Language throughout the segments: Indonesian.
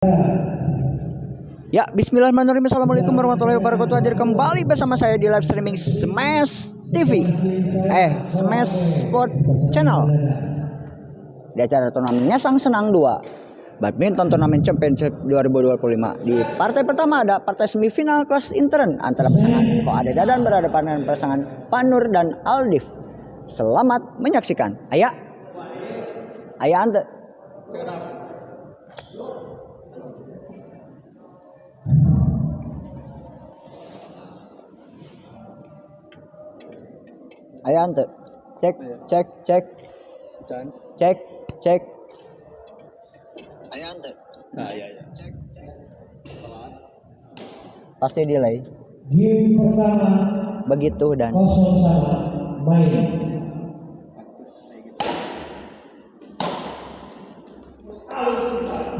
Ya, bismillahirrahmanirrahim. Assalamualaikum warahmatullahi wabarakatuh. Hadir kembali bersama saya di live streaming Smash TV, Smash Sport Channel. Di acara turnamen Nyasang Senang 2 Badminton Turnamen Championship 2025. Di partai pertama ada partai semifinal kelas intern antara pasangan Ko Ade Dadan berhadapan dengan pasangan Panur dan Aldif. Selamat menyaksikan. Ayah ante. Ayah ante. Cek. Ayah ante. Nah, iya. Pasti delay. Game pertama Begitu dan 0-1 main.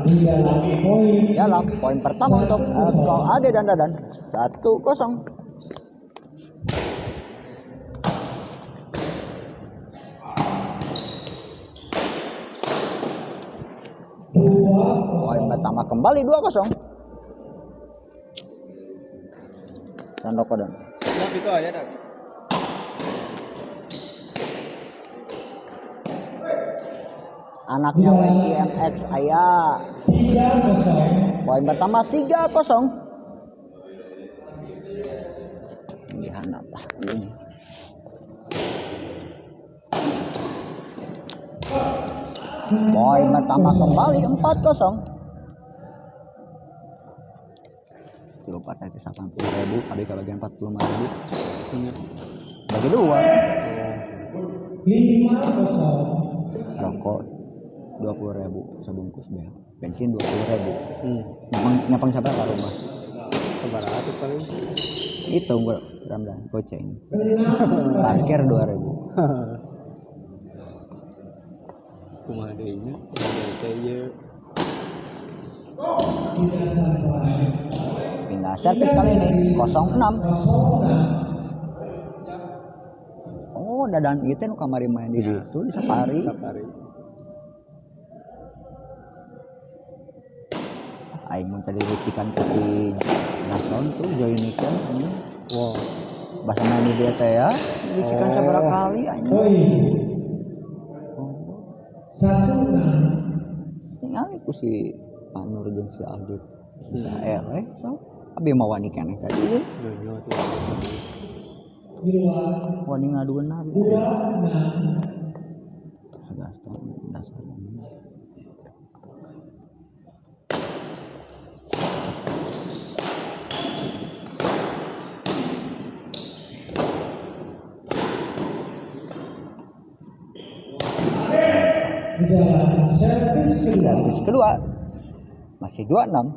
Di dalam poin. dalam poin pertama untuk Ko Ade dan Dadan 1-0. Poin pertama kembali 2-0. Sandoko dan Nah, itu aja dah. anaknya Wendy MX ayah. 3-0. Poin pertama 3-0. Lihat apa ini. Poin pertama kembali 4-0. Lupa tadi 80.000, habis kebagian 45.000. Bagi dua. 5-0. Rokok 20.000 sebungkus deh. Bensin 20.000. Nyapang siapa ke rumah? Keberapa paling? Itu gua Ramdan goceng. Parkir 2.000. Kumaha deui nya? Pindah servis kali ini 06. Oh, Dadan itu nu kamari main di situ di Safari. Aing mun tadi ricikan putih nason tuh join ikan ini. Wow. Bahasa main di dia teh ya. Ricikan sabaraka kali anjing. Poin 1-6. Ningali ku si Panur jeung si Aldit. Bisa so. Abi mau wani keneh tadi. Di luar Wani ngadueun nabi. 2-6. Sagas dasar. Di dalam servis kedua. Servis kedua masih 26.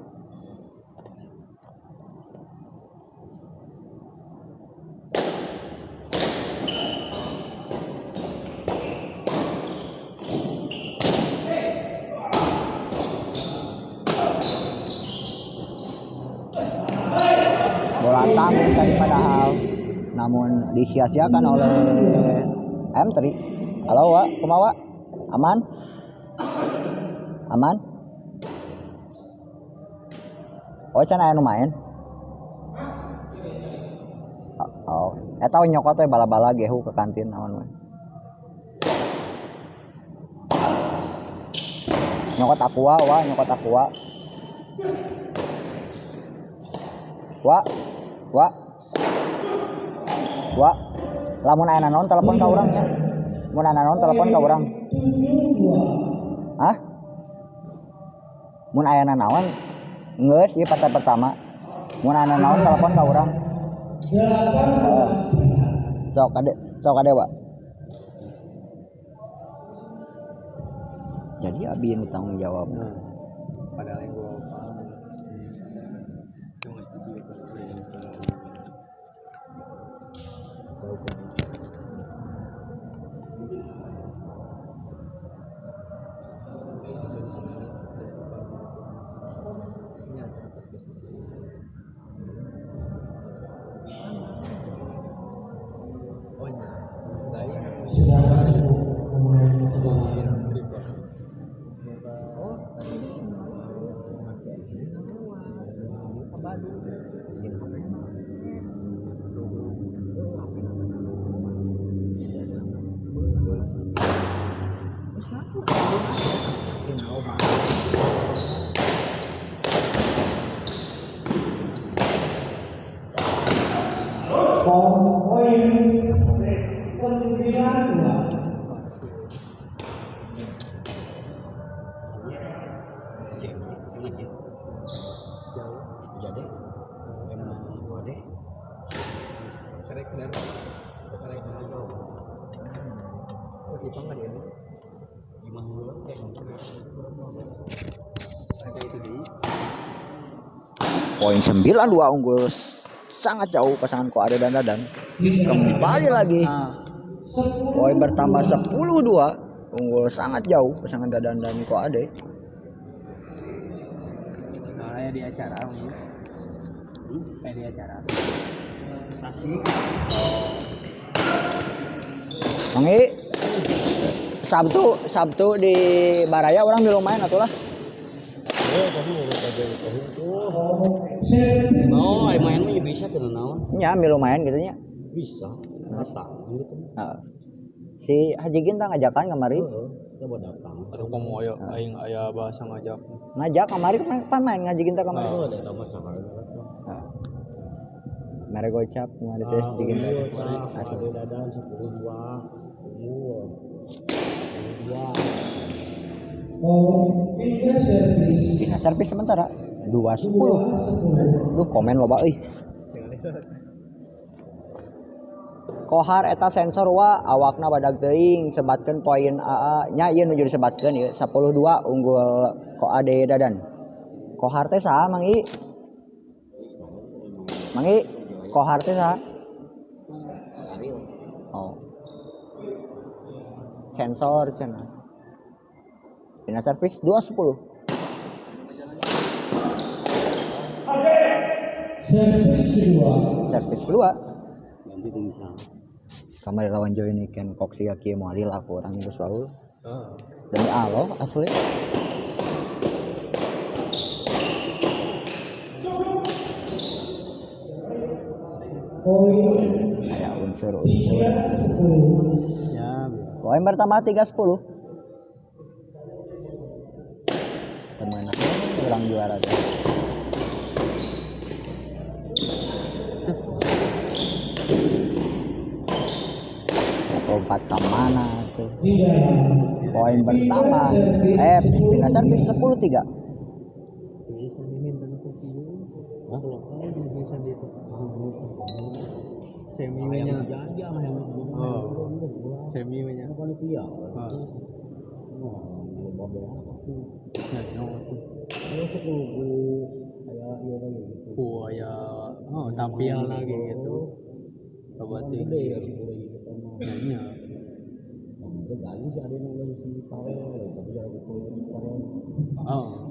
Bola tampil tadi padahal namun disia-siakan oleh M3. Halo Wak, kumaha Wak? Aman? Oh, can aya nu main? Oh, eta nyokot we bala-bala gehu ke kantin naon we. Nyokot aqua, nyokot aqua. Wak. Lamun aya naon telepon ka urang nya. Mun aya naon telepon ka urang. 7-2. Hah? Mun aya naon geus ieu partai pertama. Mun aya naon telepon ka urang. 8-4. Sok ade Wak. Jadi abi yang tanggung jawab. Padahal yang gua paham. Cuma setuju Sedangkan pemain Oh, Poin 9-2. Jadi emang deh. Karek bener. Karek bener. Oh, Jepang kan ini. Gimana dulu kayak ada itu di Poin 9-2 unggul sangat jauh pasangan Koade dan Dadan. Kembali lagi. Poin bertambah 10-2 unggul sangat jauh pasangan Dadan dan Koade. kayak di acara kayak di acara asik. Mangi Sabtu di Baraya orang di lumayan atuh lah. No, ay main mah bisa tuh naon. Nya mi lumayan gitu nya. Bisa. Masa gitu. Heeh. Si Haji Ginta ngajakan kamari. Coba datang. Aduh kamu ayo aing aya bahasa ngajak. Ngajak kamari pan main Haji Ginta kamari. Oh, ada masalah. Heeh. Mari gocap kemarin teh Haji Ginta. Asal Dadan 10-2. Poin 3 servis. Tina servis sementara 2-10. Duh komen loba euy. Kohar eta sensor wa awakna badag teuing sebatkeun poin AA nya ieu nu disebatkeun ieu 10-2 unggul Koade Dadan. Kohar teh saha Mangi? Mangi Kohar teh saha? Oh. Sensor cenah. Tina servis 2-10. Servis kedua. Servis kedua. Nanti bisa. Kamari lawan join ikan koksi kaki mau adil aku orang itu selalu. Heeh. Demi Allah asli. Poin Kayak unsur. 3-10. Ya, biasa. Poin bertambah 3-10. Temen aku orang juara tuh. Lompat ke mana tuh? Di dalam. Poin bertambah. Tina servis 10-3. Bisa diminta kopi. Hah? Kalau bisa di semi-nya janji sama yang semi-nya panitia. Tampil lagi gitu. Coba tinggi. Nanya. Oh.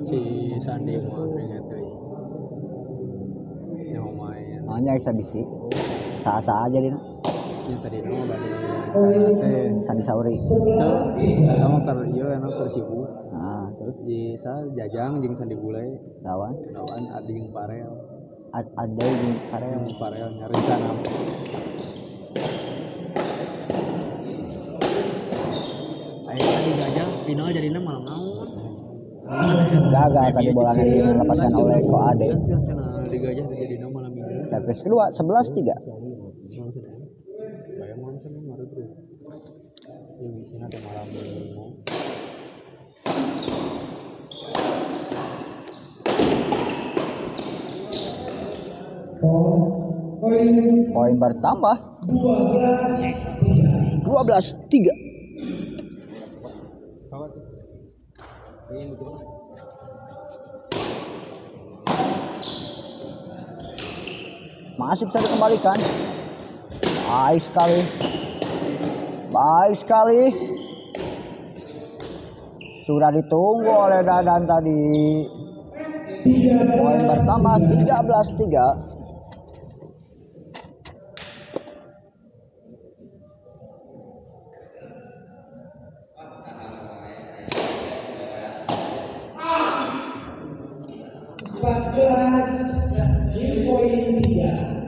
Si Sandi mau pengen tuh. Yang mau main. Hanya bisa bisi. Saa-saa aja dina. Yang tadi nama balik. Sandi Sauri. Terus pertama karena iya enak Persibu. Nah, terus Di sa Jajang jeung Sandi Bule. lawan Lawan Adi jeung Parel. ada yang karya Yang Parel rencana. Ayo tadi Jajang final jadinya malam naon. gagal tadi bolanya dilepaskan oleh Koade. Di Gajah jadinya malam minggu. Servis kedua 11-3. Bayang malam sana maru tuh. Yang di sini ada malam minggu. Poin bertambah 12-3. Masih bisa dikembalikan. Baik sekali. Baik sekali. Sudah ditunggu oleh Dadan tadi. Poin bertambah 13-3. 14 game point 3.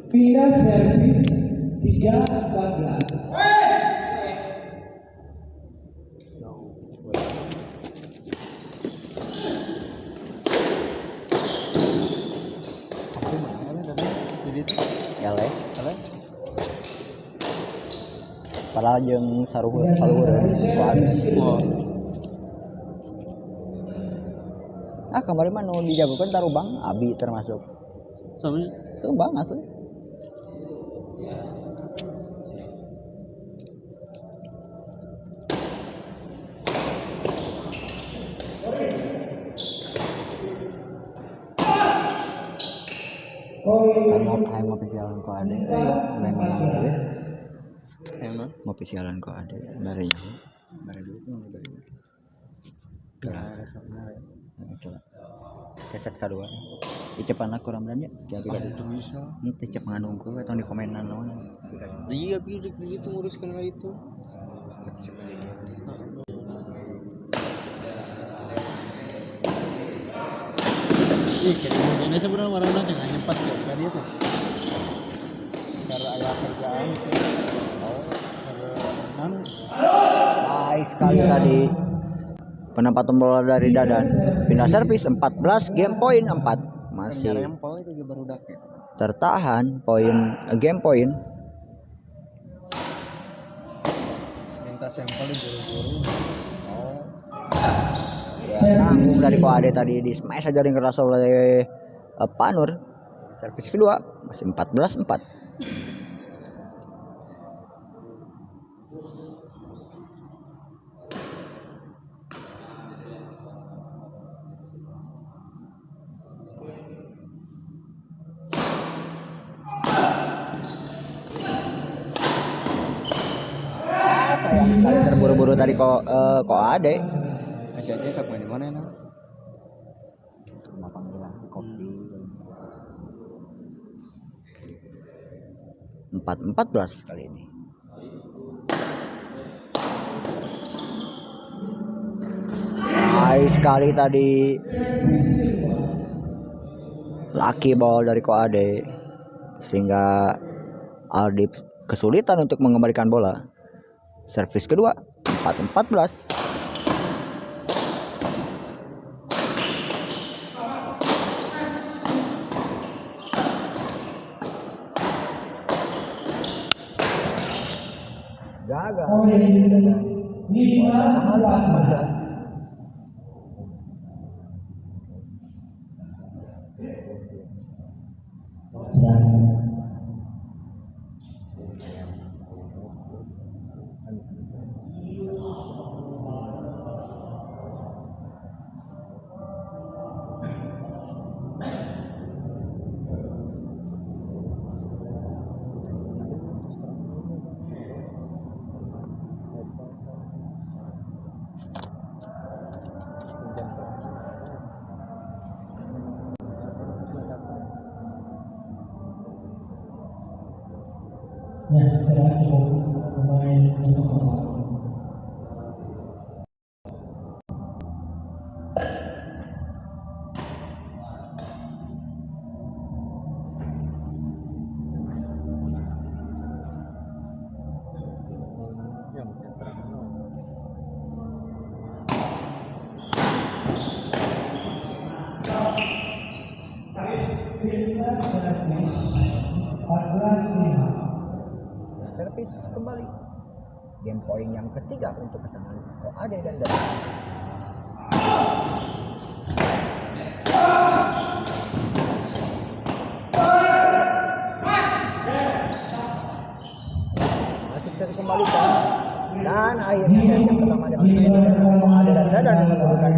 Pindah servis 3-14. Ya leh. Padahal jeung saluhur kemarin mah nu dijagokeun tarubang Abi termasuk. Sama Tuh bang asli. Ngopi sialan ku ade memang emang ngopi sialan ku ade bari nyaho bari duit mah bari coba keset kedua icepan aku ramdan ya jadi itu bisa cep nganungku atau di komenan naon iya begitu nguruskan hal itu. Kayaknya sebenarnya orang-orang yang nyempat ya tadi itu karena ada kerjaan nice sekali tadi penempatan bola dari Dadan pindah servis 14 game point 4 masih itu baru dake tertahan game point minta sampel buru-buru. tanggung dari Koade tadi di smash aja yang keras oleh Panur. Servis kedua masih 14-4. Sayang sekali terburu-buru tadi Koade. Masih aja sok main mana ya? Panggilan kopi 4-14 kali ini. Nice sekali tadi lucky ball dari Koade sehingga Aldi kesulitan untuk mengembalikan bola. Servis kedua 4-14. Gagal. 5-14. Servis kembali. Game point yang ketiga untuk pasangan Koade dan Dadan. Masih bisa dikembalikan dan akhirnya set yang pertama dapat Koade dan Dadan menunjukkan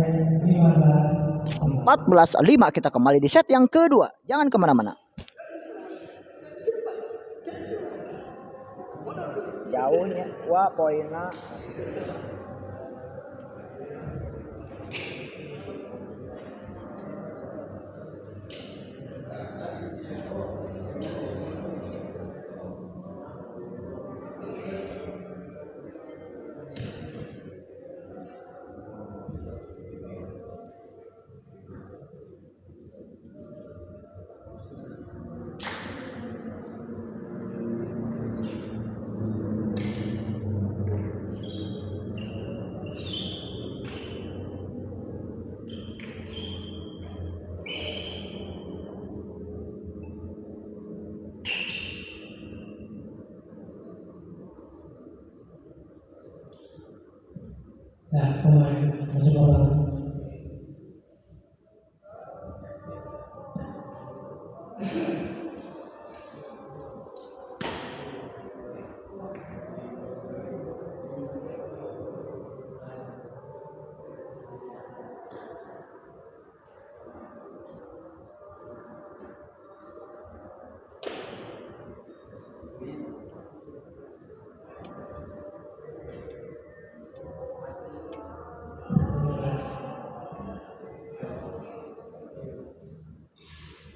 14-5. Kita kembali di set yang kedua. Jangan kemana-mana. Jauhnya wah poinnya Nah, pemain masuk lapangan.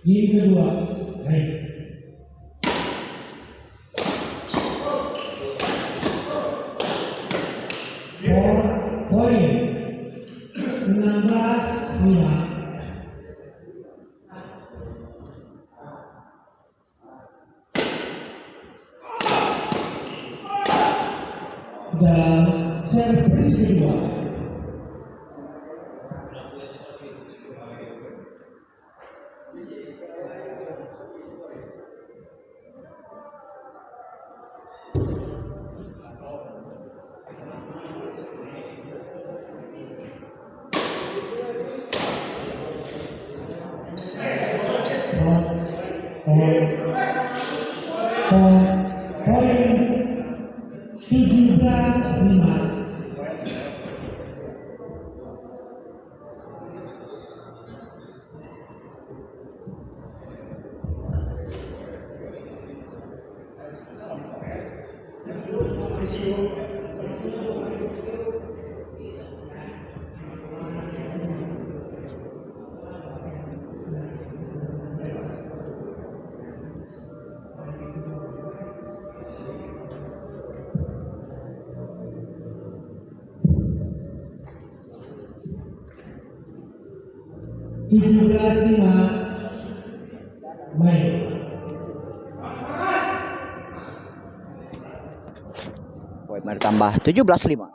Game kedua, baik. Poin 16-5. Dan servis kedua. Poin 17-5. Main. Poin bertambah 17-5.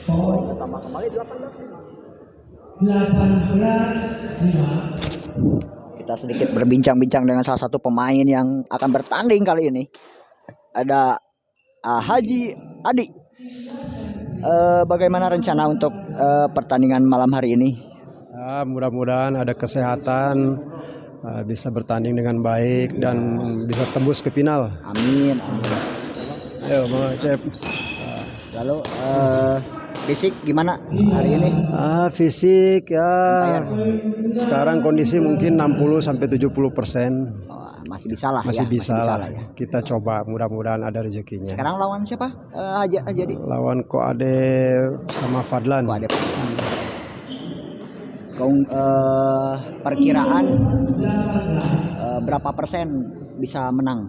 Poin bertambah kembali 18-5. Kita sedikit berbincang-bincang dengan salah satu pemain yang akan bertanding kali ini. Ada Haji Adi. Bagaimana rencana untuk pertandingan malam hari ini? Mudah-mudahan ada kesehatan, bisa bertanding dengan baik dan bisa tembus ke final. Amin. Ayo, Bang Cep. Lalu fisik gimana hari ini? Fisik ya. Sekarang kondisi mungkin 60-70%. Masih bisa lah Masih ya. bisa lah. Ya. Kita coba, mudah-mudahan ada rezekinya. Sekarang lawan siapa? Haji Adi. Lawan Koade sama Fadlan. Ada perkiraan berapa persen bisa menang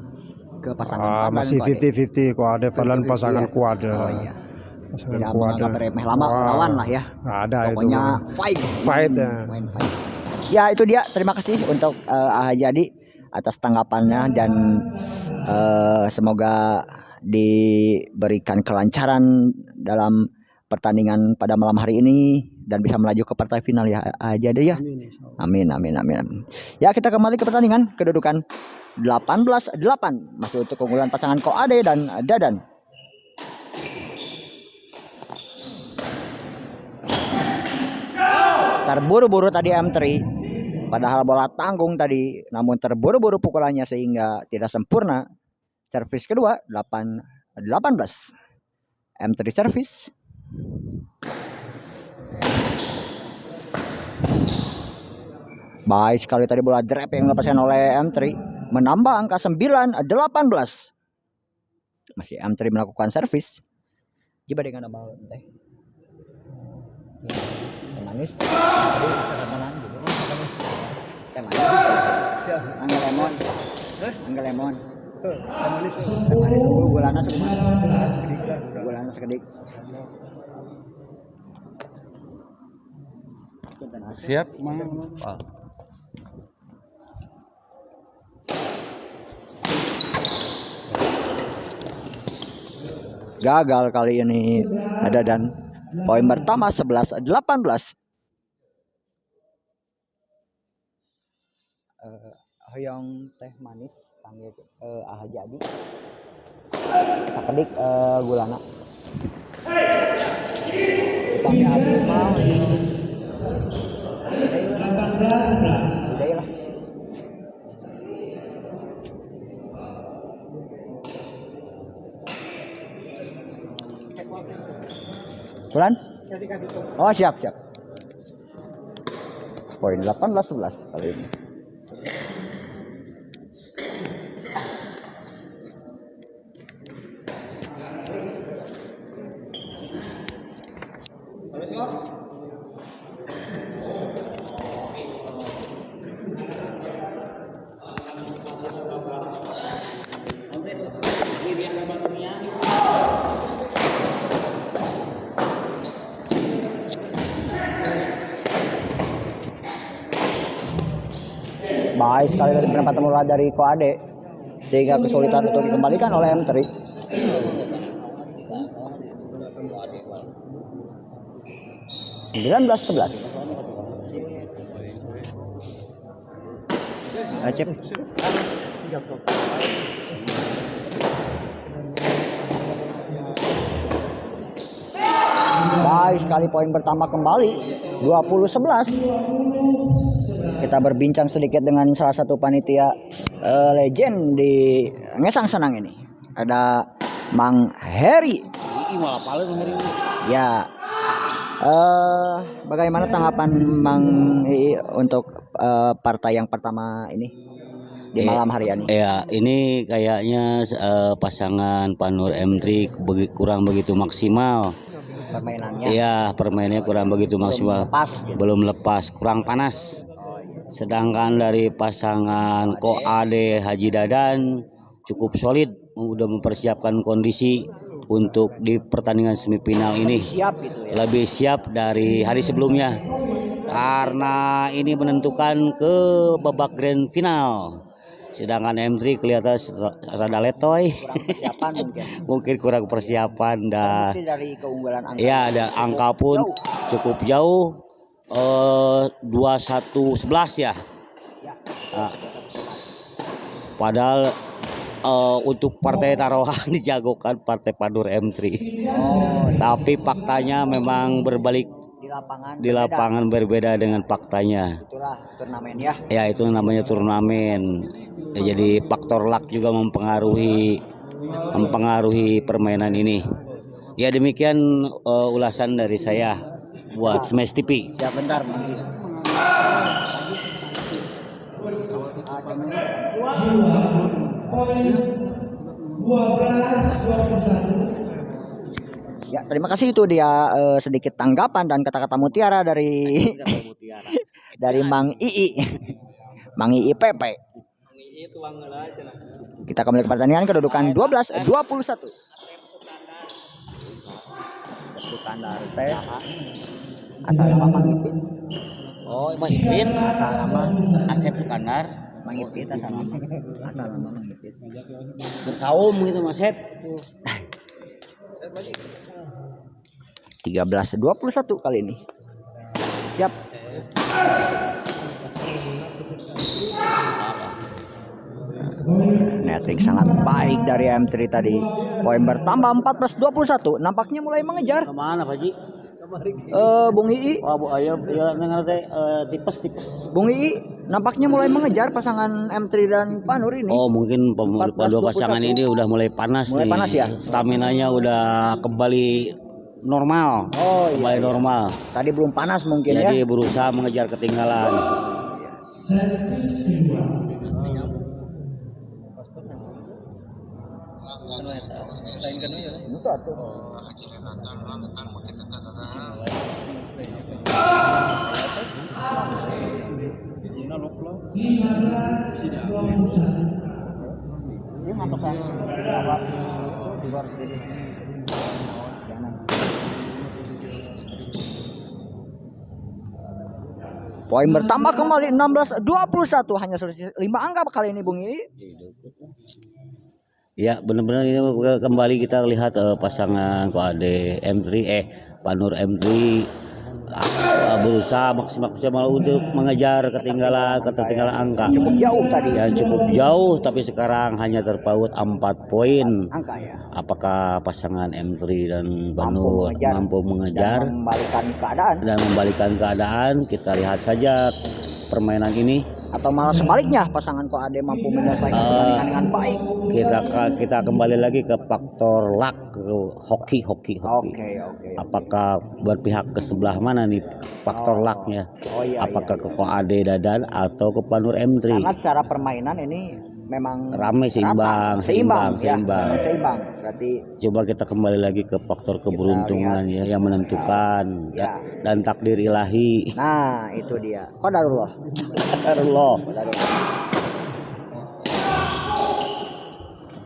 ke pasangan? Masih 50-50. Koade Fadlan 50-50 pasangan ya? kuade. Oh iya. Pasangan Tidak kuade. menganggap remeh lama lawan lah ya. Ada Pokoknya itu. fight ya. Main fight. Ya itu dia. Terima kasih untuk Haji Adi atas tanggapannya dan semoga diberikan kelancaran dalam pertandingan pada malam hari ini dan bisa melaju ke partai final ya Haji Adi ya. Amin. Ya kita kembali ke pertandingan, kedudukan 18-8 masih untuk keunggulan pasangan Koade dan Dadan. Terburu-buru tadi M3, padahal bola tanggung tadi, namun terburu-buru pukulannya sehingga tidak sempurna. Servis kedua 18. M3 servis. Baik sekali tadi bola drop yang dilepaskan oleh M3, menambah angka 9-18. Masih M3 melakukan servis. Coba dengan nama teh. Manis. Teh manis. Angga lemon. Angga lemon. Manis. Gulana sekedik. Siap, Gagal kali ini ada dan poin pertama 11-18. Hoyong teh manis panggil jadi kita kedik gulana panggil habis mau 18-11. udah lah. Bulan? Oh siap. Poin 18-11 kali ini. Baik sekali dari penempatan bola dari Koade sehingga kesulitan untuk dikembalikan oleh M3. Sembilan belas 11. Acep. Baik sekali poin bertambah kembali 20-11. Kita berbincang sedikit dengan salah satu panitia legend di Ngesang Senang ini. Ada Mang Heri. Ya. Bagaimana tanggapan Mang Ii untuk partai yang pertama ini di malam hari ini? Ya, ini kayaknya pasangan Panur M3 kurang begitu maksimal. Permainannya. Iya, permainannya kurang begitu maksimal. Belum lepas, kurang panas. Sedangkan dari pasangan Koade Haji Dadan cukup solid, udah mempersiapkan kondisi untuk di pertandingan semifinal ini. Siap gitu ya. Lebih siap dari hari sebelumnya. Karena ini menentukan ke babak grand final. Sedangkan M3 kelihatan rada letoy. Kurang persiapan mungkin. Mungkin kurang persiapan dah. Dari keunggulan angka. Ya, ada angka pun cukup jauh. 21-11 ya. Nah, padahal untuk partai taruhan dijagokan partai Panur M3. Tapi faktanya memang berbalik di lapangan berbeda dengan faktanya. Itulah turnamen ya. Ya, itu namanya turnamen. Ya, jadi faktor luck juga mempengaruhi permainan ini. Ya, demikian ulasan dari saya buat Smash TV. Siap bentar Mang. Poin 12-21. Ya, terima kasih itu dia sedikit tanggapan dan kata-kata mutiara dari dari Mang Ii. Mang Ii Pepe. Kita kembali ke pertandingan kedudukan 12-21. Sukandar teh. Asal nama Mang Ipit. Oh, Mang Ipit. Asal nama Asep Sukandar. Mang Ipit asal nama. Asal nama Mang Ipit. Bersaum gitu Mas Asep. 13-21 kali ini. Siap. Netting sangat baik dari M3 tadi. Poin bertambah 14-21. Nampaknya mulai mengejar. Kemana Pak Ji? Bung Ii. Oh, Bu ayo ya ngerti tipes. Bung Ii nampaknya mulai mengejar pasangan M3 dan Panur ini. Oh, mungkin kedua pasangan ini udah mulai panas. Mulai panas ya? Staminanya udah kembali normal. Oh, kembali iya. normal. Tadi belum panas mungkin Jadi ya. berusaha mengejar ketinggalan. Poin bertambah kembali 16-21, hanya selisih 5 angka kali ini Bung Ii. Ya, benar-benar ini kembali kita lihat pasangan Koade M3 Panur M3 berusaha maksimal untuk mengejar ketertinggalan angka. Cukup jauh tadi. Ya cukup jauh, tapi sekarang hanya terpaut 4 poin. Angka ya. Apakah pasangan M3 dan Banur mampu mengejar dan membalikan keadaan? Kita lihat saja permainan ini. Atau malah sebaliknya, pasangan Koade mampu menyelesaikan pertandingan dengan baik. Kita kembali lagi ke faktor luck, hoki. Oke. Apakah berpihak ke sebelah mana nih faktor lucknya? Apakah ke Koade Dadan atau ke Panur M3? Karena secara permainan ini memang ramai, seimbang. Berarti coba kita kembali lagi ke faktor keberuntungan ya, yang menentukan dan takdir ilahi. Nah, itu dia. Qadarullah.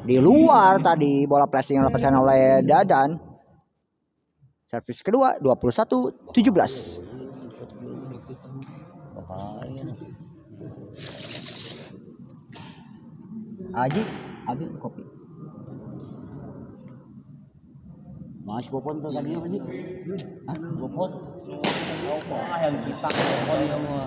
Di luar tadi bola pressing yang dilepaskan oleh Dadan. Servis kedua 21-17. Abi kopi. Mas Bopon tuh tadinya apa sih? Hah? Bopon? Yang kita Bopon semua.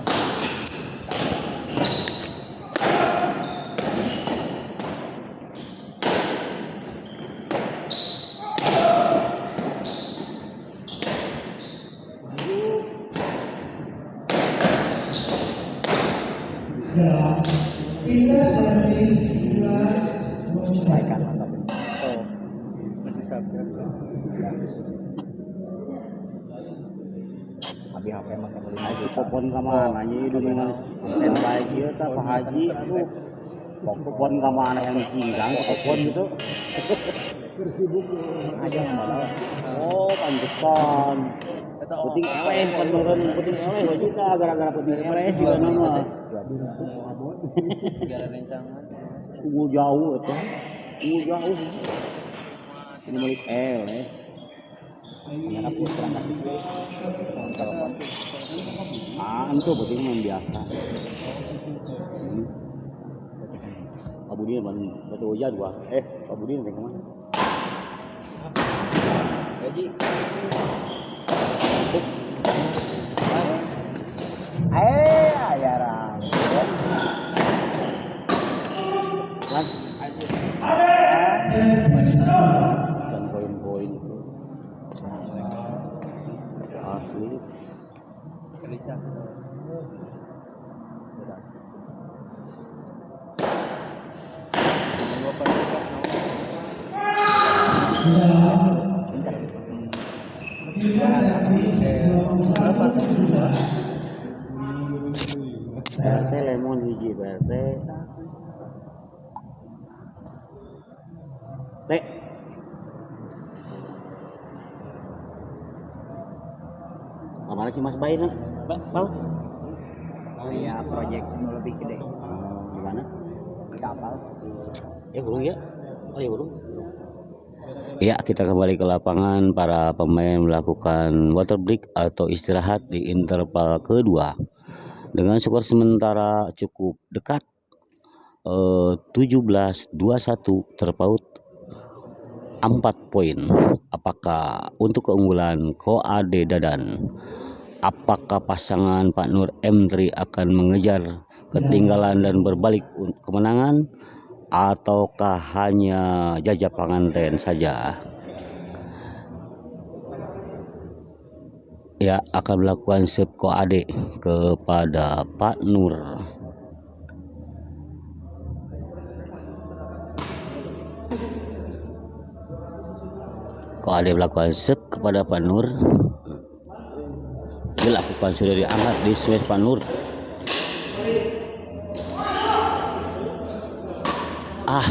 Abi HP emang Si Popon kemana? Jadi dengan standby dia tak Pak Haji, aduh. Popon kemana yang cinggang? Popon gitu. aja malah. Oh, pantesan. Puting eleh, penurunan puting eleh, kita gara-gara puting eleh juga nama. Sungguh jauh itu. Sungguh jauh. Ini balik itu penting yang biasa. Pak Budi batu hujan gua. Pak Budi yang kemana? Haji. Ayaran. Dan poin-poin itu asli. PRT lemon hiji PRT Teh kemana sih Mas Bayi nak? Bal? Iya, proyek lebih gede. Di mana? Di kapal. Hurung ya? Oh ya hurung. Ya, kita kembali ke lapangan. Para pemain melakukan water break atau istirahat di interval kedua dengan skor sementara cukup dekat 17-21 terpaut 4 poin. Apakah untuk keunggulan Koade Dadan, apakah pasangan Pak Nur M3 akan mengejar ketinggalan dan berbalik kemenangan, ataukah hanya jajak pengantin saja? Ya, akan melakukan save Koade kepada Pak Nur. Koade melakukan save kepada Pak Nur. Dilakukan sudah diangkat di smash Pak Nur.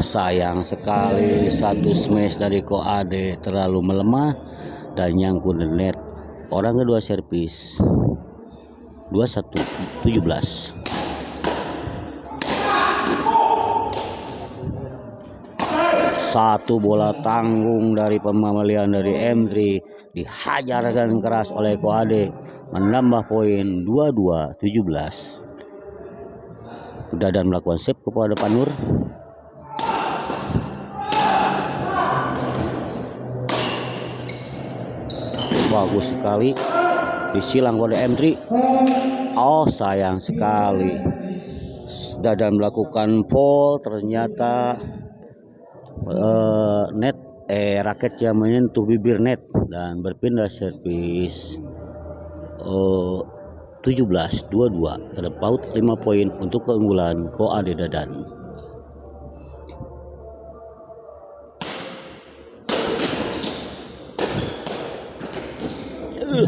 Sayang sekali satu smash dari Koade terlalu melemah dan nyangkut di net. Orang kedua servis 21-17. Satu bola tanggung dari pemalian dari M3 dihajarkan keras oleh Koade, menambah poin 22-17. Dadan melakukan save kepada Pak Nur. Bagus sekali Disilang oleh M3. Oh, sayang sekali. Dadan melakukan foul, ternyata raketnya menyentuh bibir net dan berpindah servis. 17-22 terpaut 5 poin untuk keunggulan Koade Dadan.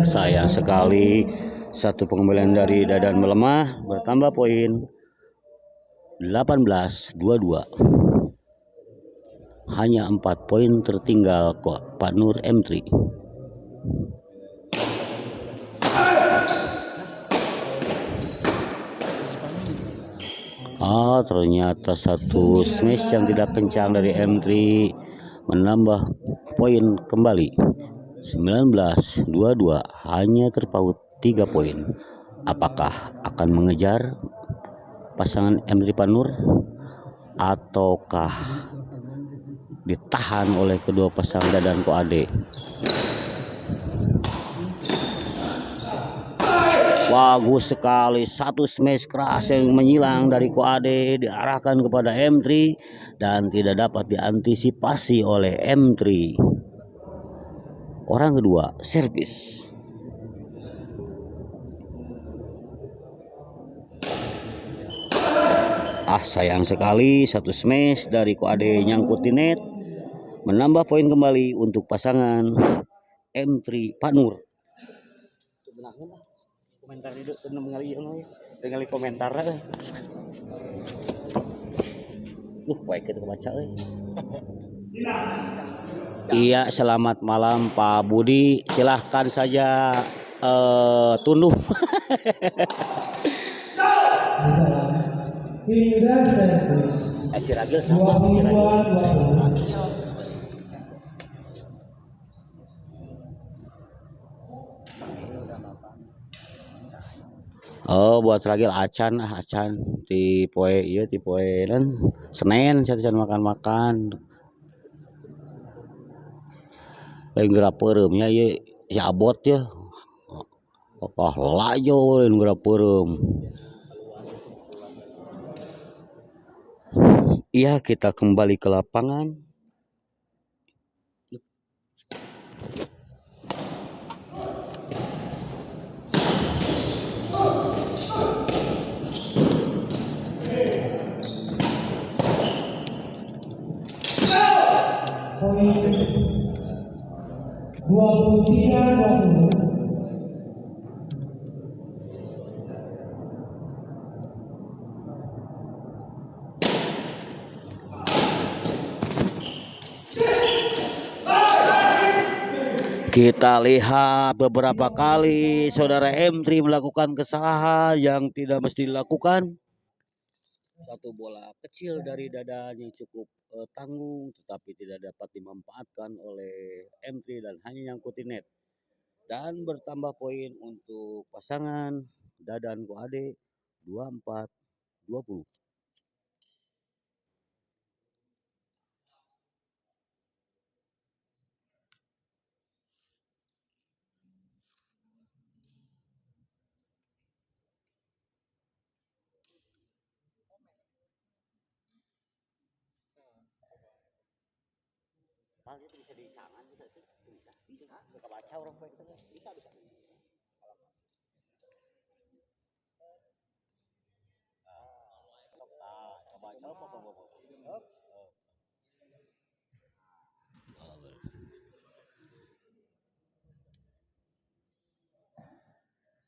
Sayang sekali, satu pengembalian dari Dadan melemah, bertambah poin 18-22. Hanya 4 poin tertinggal kok Pak Nur M3. Ternyata satu smash yang tidak kencang dari M3 menambah poin kembali 19-22, hanya terpaut 3 poin. Apakah akan mengejar pasangan M3 Pak Nur ataukah ditahan oleh kedua pasangan Dadan Koade? Bagus sekali, satu smash keras yang menyilang dari Koade diarahkan kepada M3 dan tidak dapat diantisipasi oleh M3. Orang kedua servis. Sayang sekali, satu smash dari Koade nyangkut di net, menambah poin kembali untuk pasangan M3 Pak Nur. Komentar itu dengan komentar baik itu kebaca Iya, selamat malam Pak Budi, silahkan saja tunduh. Si Ragil sama si Ragil. Buat Ragil acan di poe ieu ti poe dan Senin can makan-makan. Lain geura peureum nya ieu si Abot ya. Lajo lain geura peureum. Iya, kita kembali ke lapangan. Poin 23-20. Kita lihat beberapa kali saudara M3 melakukan kesalahan yang tidak mesti dilakukan. Satu bola kecil dari Dadan yang cukup tanggung tetapi tidak dapat dimanfaatkan oleh M3 dan hanya nyangkutin net. Dan bertambah poin untuk pasangan Dadan Koade 24-20. Itu bisa dicangan, bisa kebaca orang baik bisa.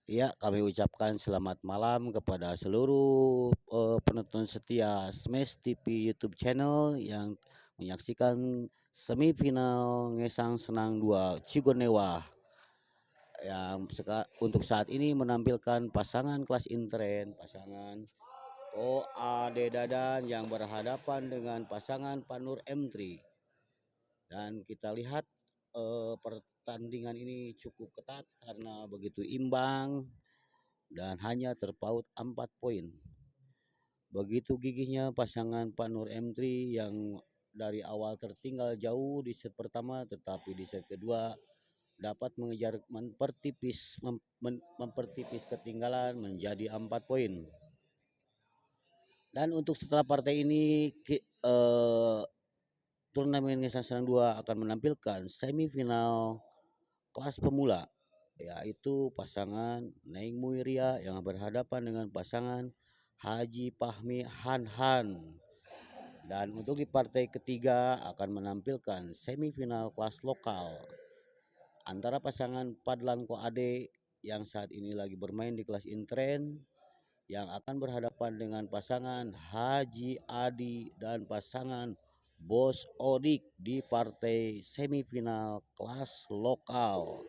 Iya, kami ucapkan selamat malam kepada seluruh penonton setia Smash TV YouTube channel yang menyaksikan semifinal Ngesang Senang 2 Cigonewa yang untuk saat ini menampilkan pasangan kelas intern, pasangan Koade Dadan yang berhadapan dengan pasangan Pak Nur M3. Dan kita lihat pertandingan ini cukup ketat karena begitu imbang dan hanya terpaut 4 poin. Begitu gigihnya pasangan Pak Nur M3 yang dari awal tertinggal jauh di set pertama, tetapi di set kedua dapat mengejar mempertipis ketinggalan menjadi 4 poin. Dan untuk setelah partai ini turnamen Ngesang Serang 2 akan menampilkan semifinal kelas pemula, yaitu pasangan Neng Muiria yang berhadapan dengan pasangan Haji Fahmi Han. Dan untuk di partai ketiga akan menampilkan semifinal kelas lokal antara pasangan Padlan Koade yang saat ini lagi bermain di kelas intren yang akan berhadapan dengan pasangan Haji Adi dan pasangan Bos Odik di partai semifinal kelas lokal.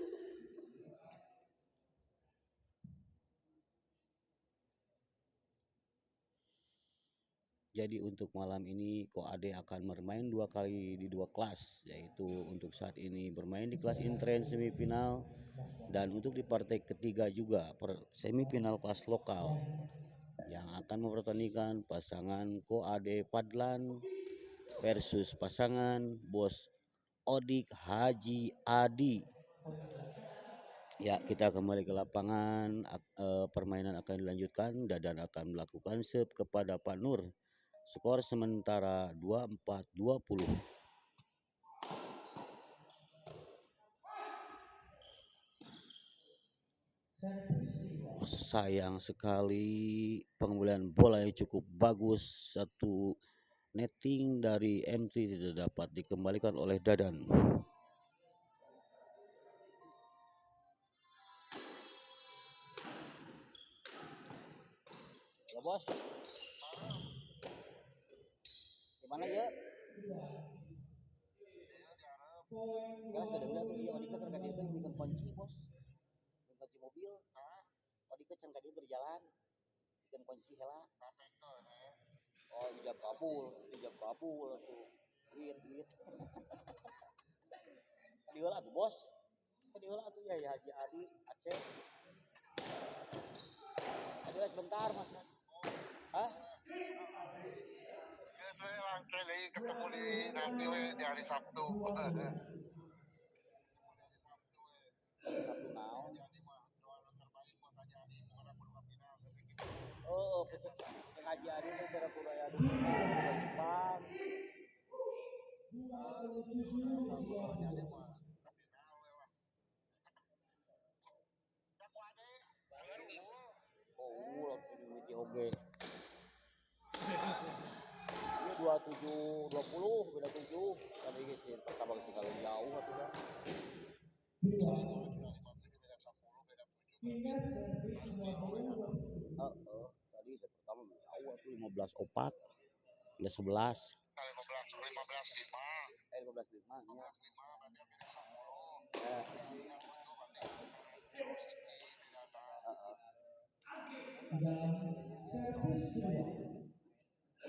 Jadi untuk malam ini Koade akan bermain 2 kali di 2 kelas, yaitu untuk saat ini bermain di kelas intren semifinal dan untuk di partai ketiga juga semifinal kelas lokal yang akan mempertandingkan pasangan Koade Padlan versus pasangan Bos Odik Haji Adi. Ya, kita kembali ke lapangan, permainan akan dilanjutkan. Dadan akan melakukan serve kepada Pak Nur. Skor sementara 24-20. Sayang sekali pengambilan bola yang cukup bagus, satu netting dari MT tidak dapat dikembalikan oleh Dadan. Ya bos, gimana ya? Jelas gak ada tuh dia Odika kan dia bikin kunci bos, bikin kunci mobil. Odika can dia berjalan, bikin kunci hela. Oh dijab kabul tuh, lihat. Kadiola tuh bos, kadiola tuh ya Haji Adi Aceh. Kadiola sebentar mas. Hah? Saya langkai lagi ketemu di nanti di hari Sabtu. Sabtu naon? Oh, Haji Adi itu secara budaya di Jepang. Oh, ini oke. Ini 27-20 beda 7. Tadi sih pertama tinggal jauh atuh kan. Tadi saya pertama jauh atuh 15-4. Udah 11. 15-5 nya.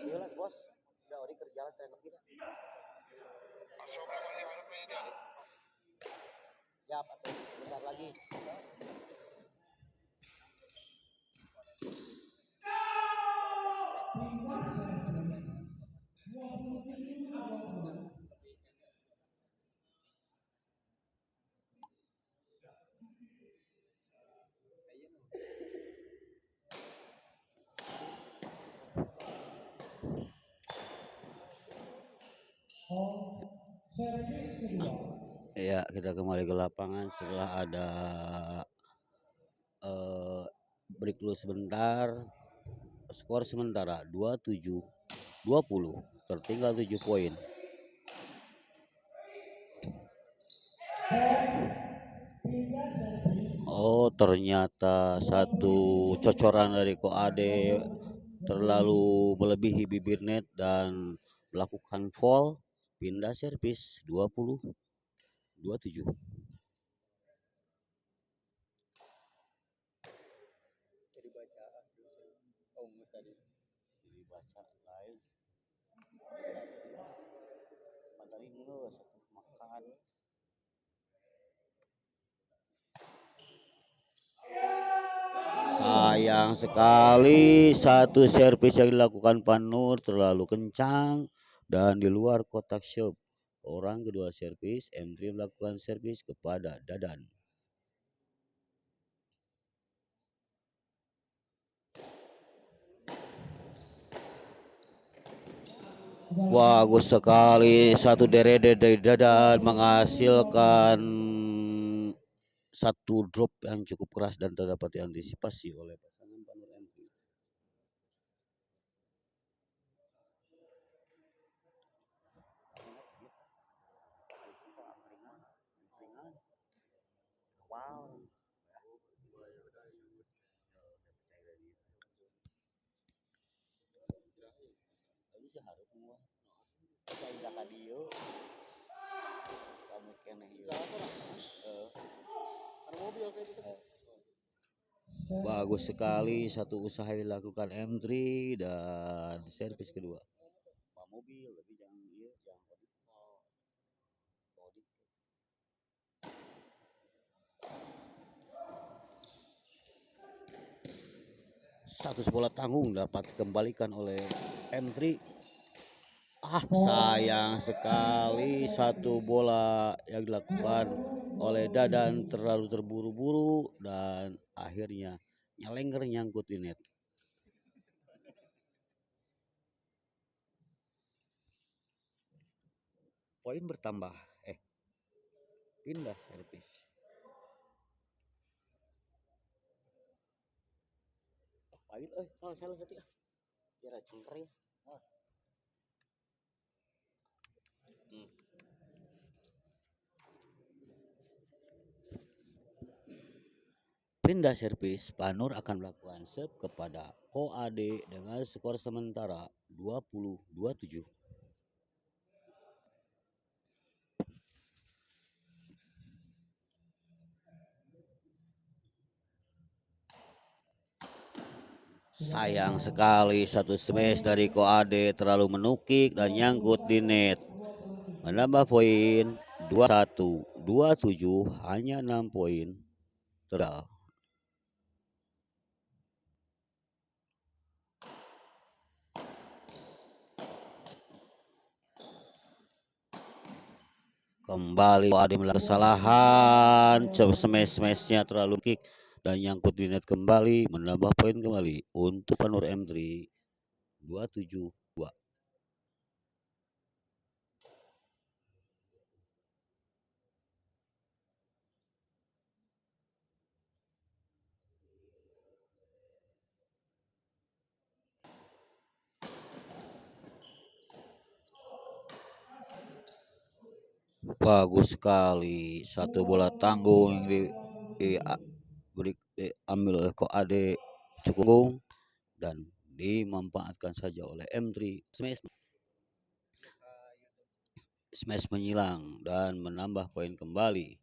Iya lah bos, udah Odi kerja lah trainer kita. Siap atau bentar lagi. Ya, kita kembali ke lapangan setelah ada break dulu sebentar. Skor sementara 27-20, tertinggal 7 poin. Oh, ternyata satu cocoran dari Koade terlalu melebihi bibir net dan melakukan foul, pindah servis 20-27. Jadi baca tadi dibaca lain. Tadi ngeus makan. Sayang sekali satu servis yang dilakukan Pak Nur terlalu kencang dan di luar kotak shop. Orang kedua servis, M3 melakukan servis kepada Dadan. Bagus sekali, satu derede dari Dadan menghasilkan satu drop yang cukup keras dan terdapat diantisipasi oleh pasangan Panur M3. Bagus sekali, satu usaha dilakukan M3 dan servis kedua. Mobil lebih jangan satu bola tanggung dapat dikembalikan oleh M3. Sayang sekali satu bola yang dilakukan oleh Dadan terlalu terburu-buru dan akhirnya nyelengker nyangkut di net. Poin bertambah. Pindah servis. Pahit kalau salah hati biar cengker ya. Pindah servis, Panur akan melakukan serve kepada Ko Ade dengan skor sementara 20-27. Sayang sekali satu smash dari Ko Ade terlalu menukik dan nyangkut di net. Menambah poin 21, 27 hanya 6 poin. Total. Kembali Ko Ade melakukan kesalahan, smash-smashnya terlalu kick dan nyangkut di net kembali, menambah poin kembali untuk Panur M3 27-2. Bagus sekali, satu bola tanggung yang diambil oleh Ko Ade cukup dan dimanfaatkan saja oleh M3. Smash menyilang dan menambah poin kembali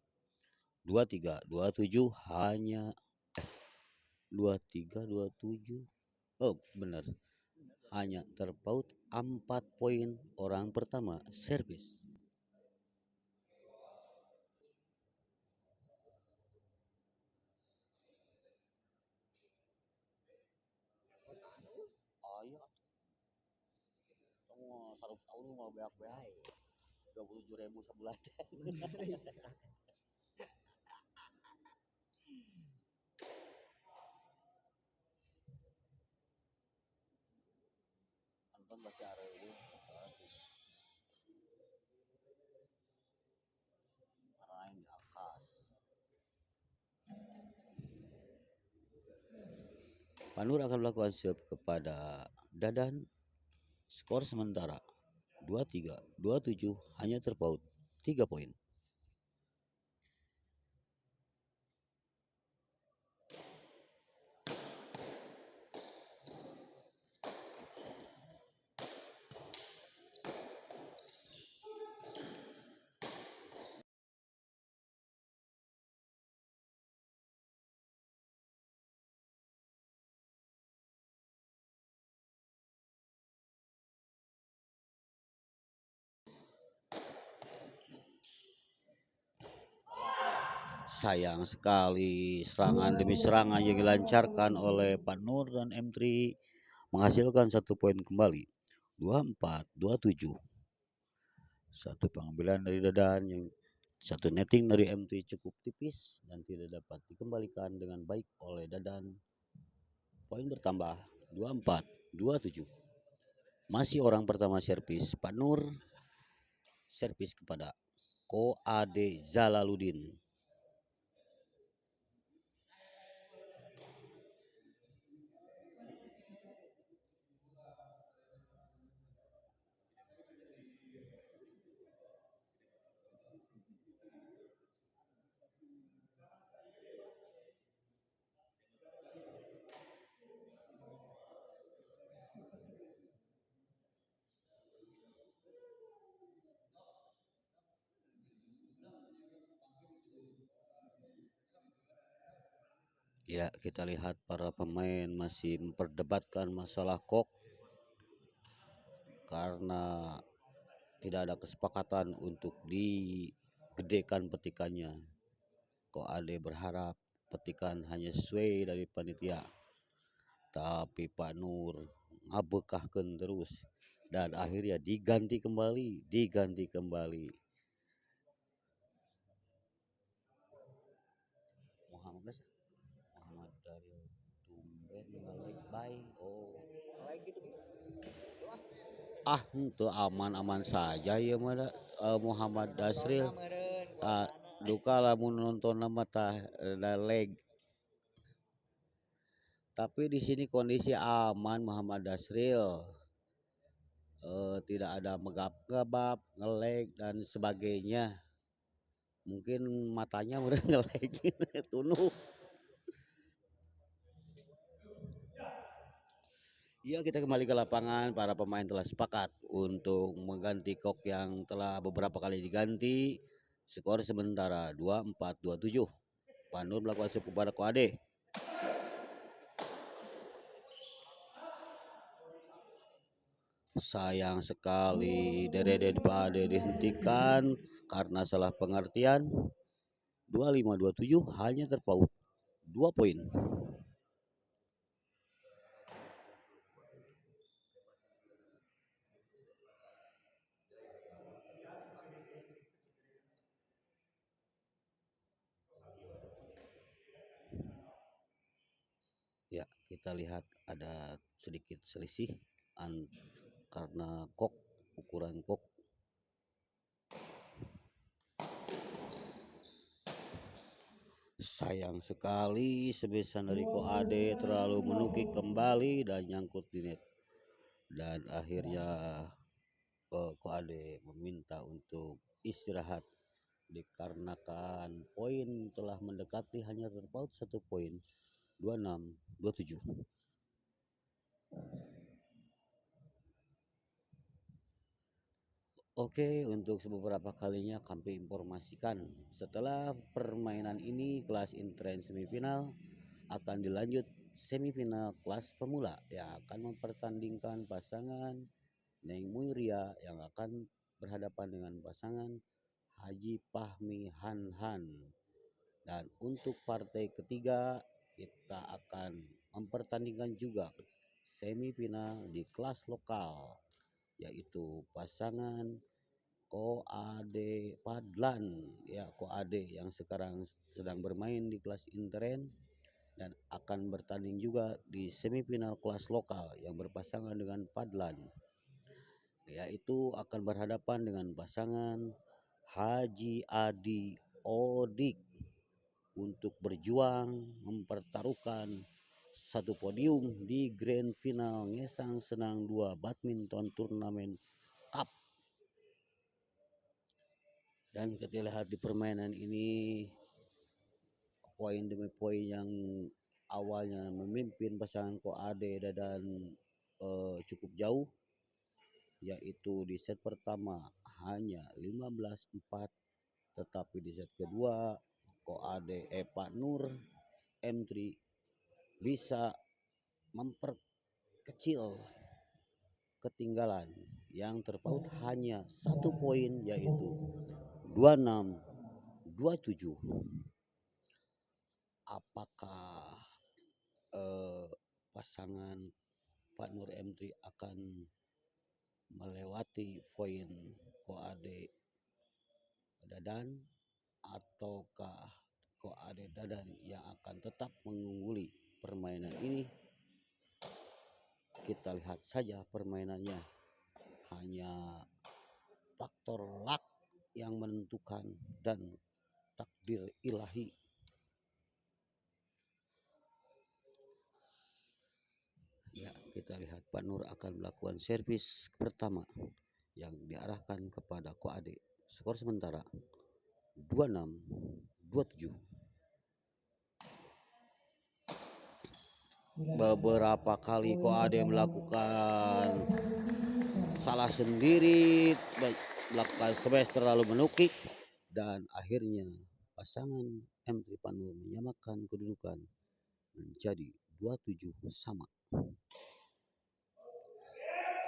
23, 27 hanya 23, 27. Oh benar, hanya terpaut 4 poin orang pertama servis. Harus tahu mau beak-beak 27.000 sebulan. Anton masih ada ini. Arahin di atas. Panur akan melakukan serve kepada Dadan. Skor sementara 23, 27 hanya terpaut 3 poin. Sayang sekali serangan demi serangan yang dilancarkan oleh Panur dan M3 menghasilkan 1 poin kembali 24, 27. Satu pengambilan dari Dadan, yang satu netting dari M3 cukup tipis dan tidak dapat dikembalikan dengan baik oleh Dadan. Poin bertambah 24, 27. Masih orang pertama servis Pak Nur, servis kepada Ko Ade Zalaluddin. Ya, kita lihat para pemain masih memperdebatkan masalah kok karena tidak ada kesepakatan untuk digedekan petikannya. Kok Ade berharap petikan hanya sesuai dari panitia, tapi Pak Nur ngabekahkan terus dan akhirnya diganti kembali. Muhammad dari tumben ngelag baik. Oh, itu aman-aman saja ya Muhammad Dasril. Duka lamun nonton nama tah leg. Tapi di sini kondisi aman Muhammad Dasril. Tidak ada megap-gebap, ngeleg dan sebagainya. Mungkin matanya udah ngeleg tunuh. Ya, kita kembali ke lapangan. Para pemain telah sepakat untuk mengganti kok yang telah beberapa kali diganti. Skor sementara 24-27. Panur melakukan serve kepada Koade. Sayang sekali Dede Pade dihentikan karena salah pengertian. 25-27 hanya terpaut 2 poin. Ya, kita lihat ada sedikit selisih karena ukuran kok. Sayang sekali sebesan dari Ko Ade terlalu menukik kembali dan nyangkut di net. Dan akhirnya Ko Ade meminta untuk istirahat dikarenakan poin telah mendekati hanya terpaut 1 poin. 26-27. Oke, untuk beberapa kalinya kami informasikan setelah permainan ini kelas intren semifinal akan dilanjut semifinal kelas pemula yang akan mempertandingkan pasangan Neng Muiria yang akan berhadapan dengan pasangan Haji Pahmi Han. Dan untuk partai ketiga kita akan mempertandingkan juga semifinal di kelas lokal, yaitu pasangan Ko Ade Padlan, ya Ko Ade yang sekarang sedang bermain di kelas intern dan akan bertanding juga di semifinal kelas lokal yang berpasangan dengan Padlan, yaitu akan berhadapan dengan pasangan Haji Adi Odik untuk berjuang mempertaruhkan satu podium di grand final Ngesang Senang 2 Badminton Turnamen Cup. Dan kita lihat di permainan ini poin demi poin yang awalnya memimpin pasangan Ko Ade dan cukup jauh, yaitu di set pertama hanya 15-4, tetapi di set kedua Ko Ade Pak Nur M3 bisa memperkecil ketinggalan yang terpaut hanya 1 poin, yaitu 26-27. Apakah pasangan Pak Nur M3 akan melewati poin Koade Dadan ataukah Koade Dadan yang akan tetap mengungguli permainan ini? Kita lihat saja permainannya. Hanya faktor luck yang menentukan dan takdir ilahi. Ya, kita lihat Pak Nur akan melakukan servis pertama yang diarahkan kepada Koade. Skor sementara 26-27. Beberapa kali Koade melakukan salah sendiri, melakukan smash terlalu menukik, dan akhirnya pasangan M3 Pak Nur menyamakan kedudukan menjadi 27 sama.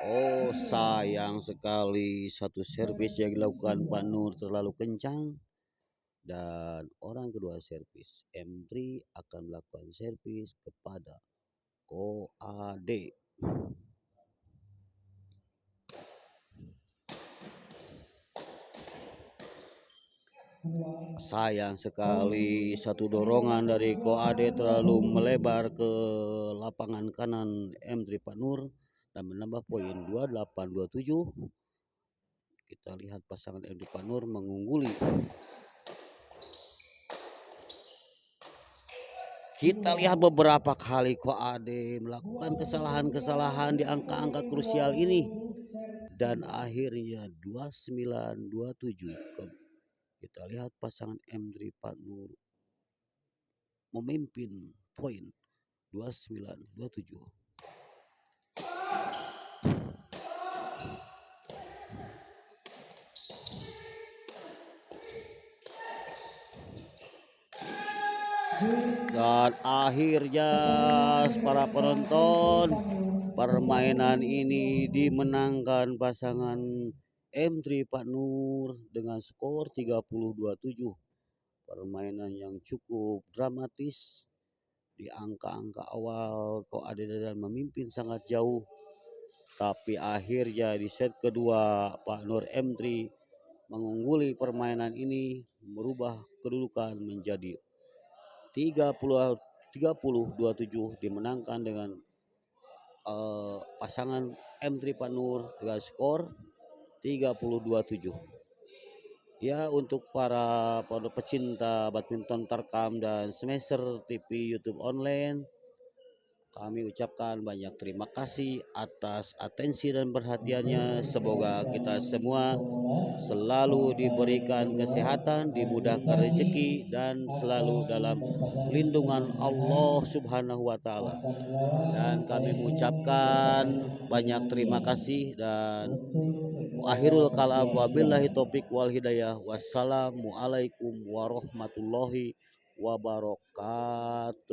Oh, sayang sekali satu servis yang dilakukan Pak Nur terlalu kencang, dan orang kedua servis M3 akan melakukan servis kepada Koade. Sayang sekali satu dorongan dari Koade terlalu melebar ke lapangan kanan M3 Pak Nur dan menambah poin 28-27. Kita lihat pasangan M3 Pak Nur mengungguli. Kita lihat beberapa kali Koade melakukan kesalahan-kesalahan di angka-angka krusial ini, dan akhirnya 29-27. Kita lihat pasangan M3 Pak Nur memimpin poin 29-27. Dan akhirnya para penonton, permainan ini dimenangkan pasangan M3 Pak Nur dengan skor 30-27. Permainan yang cukup dramatis. Di angka-angka awal Koade Dadan memimpin sangat jauh, tapi akhirnya di set kedua Pak Nur M3 mengungguli permainan ini, merubah kedudukan menjadi 30-27, dimenangkan dengan pasangan M3 Pak Nur dengan skor 30-27. Ya, untuk para pecinta badminton Tarkam dan Smasher TV YouTube online, kami ucapkan banyak terima kasih atas atensi dan perhatiannya. Semoga kita semua selalu diberikan kesehatan, dimudahkan rezeki, dan selalu dalam lindungan Allah Subhanahu wa Ta'ala. Dan kami mengucapkan banyak terima kasih, dan akhirul kalam wabillahi taufik wal hidayah. Wassalamualaikum warahmatullahi wabarakatuh.